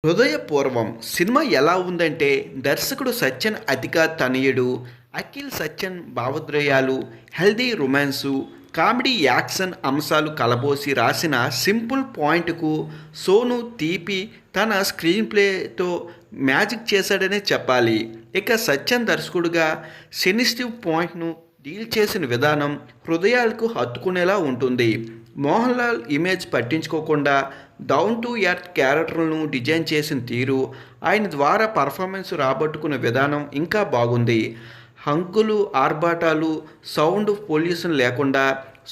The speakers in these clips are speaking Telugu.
హృదయపూర్వం సినిమా ఎలా ఉందంటే దర్శకుడు సత్యన్ అతిక తనయుడు అఖిల్ సత్యన్ భావోద్రేయాలు హెల్దీ రొమాన్సు కామెడీ యాక్షన్ అంశాలు కలబోసి రాసిన సింపుల్ పాయింట్కు సోను తీపి తన స్క్రీన్ ప్లేతో మ్యాజిక్ చేశాడనే చెప్పాలి. ఇక సత్యన్ దర్శకుడుగా సెన్సిటివ్ పాయింట్ను డీల్ చేసిన విధానం హృదయాలకు హత్తుకునేలా ఉంటుంది. మోహన్ లాల్ ఇమేజ్ పట్టించుకోకుండా డౌన్ టు ఎర్త్ క్యారెక్టర్లను డిజైన్ చేసిన తీరు, ఆయన ద్వారా పర్ఫార్మెన్స్ రాబట్టుకున్న విధానం ఇంకా బాగుంది. హంకులు ఆర్భాటాలు సౌండ్ పొల్యూషన్ లేకుండా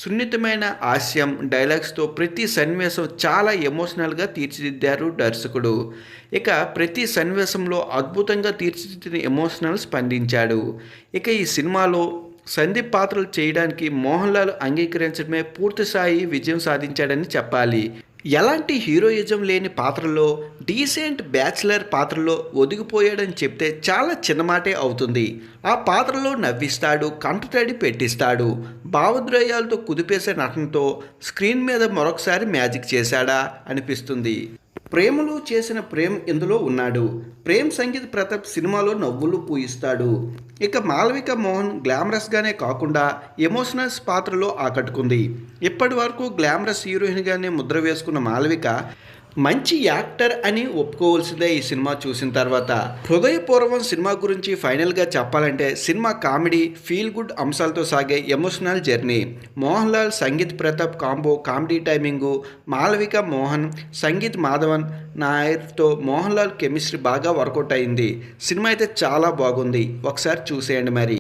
సున్నితమైన హాస్యం డైలాగ్స్తో ప్రతి సన్నివేశం చాలా ఎమోషనల్గా తీర్చిదిద్దారు దర్శకుడు. ఇక ప్రతి సన్నివేశంలో అద్భుతంగా తీర్చిదిద్దిన ఎమోషనల్ స్పందించాడు. ఇక ఈ సినిమాలో సందీప్ పాత్రలు చేయడానికి మోహన్ లాల్ అంగీకరించడమే పూర్తిస్థాయి విజయం సాధించాడని చెప్పాలి. ఎలాంటి హీరోయిజం లేని పాత్రలో డీసెంట్ బ్యాచిలర్ పాత్రలో ఒదిగిపోయాడని చెప్తే చాలా చిన్నమాటే అవుతుంది. ఆ పాత్రలో నవ్విస్తాడు, కంటతడి పెట్టిస్తాడు. భావోద్రేయాలతో కుదిపేసే నటనతో స్క్రీన్ మీద మరొకసారి మ్యాజిక్ చేశాడా అనిపిస్తుంది. ప్రేమలో చేసిన ప్రేమ్ ఇందులో ఉన్నాడు. ప్రేమ్ సంగీత్ ప్రతాప్ సినిమాలో నవ్వులు పూయిస్తాడు. ఇక మాళవిక మోహన్ గ్లామరస్గానే కాకుండా ఎమోషనల్స్ పాత్రలో ఆకట్టుకుంది. ఇప్పటి వరకు గ్లామరస్ హీరోయిన్గానే ముద్ర వేసుకున్న మాళవిక మంచి యాక్టర్ అని ఒప్పుకోవాల్సిందే ఈ సినిమా చూసిన తర్వాత. హృదయపూర్వం సినిమా గురించి ఫైనల్గా చెప్పాలంటే సినిమా కామెడీ ఫీల్ గుడ్ అంశాలతో సాగే emotional journey. Mohan Lal Sangeeth Prathap combo comedy timing, Malavika Mohan Sangeeth Madhavan నాయర్తో మోహన్ లాల్ కెమిస్ట్రీ బాగా వర్కౌట్ అయింది. సినిమా అయితే చాలా బాగుంది, ఒకసారి చూసేయండి మరి.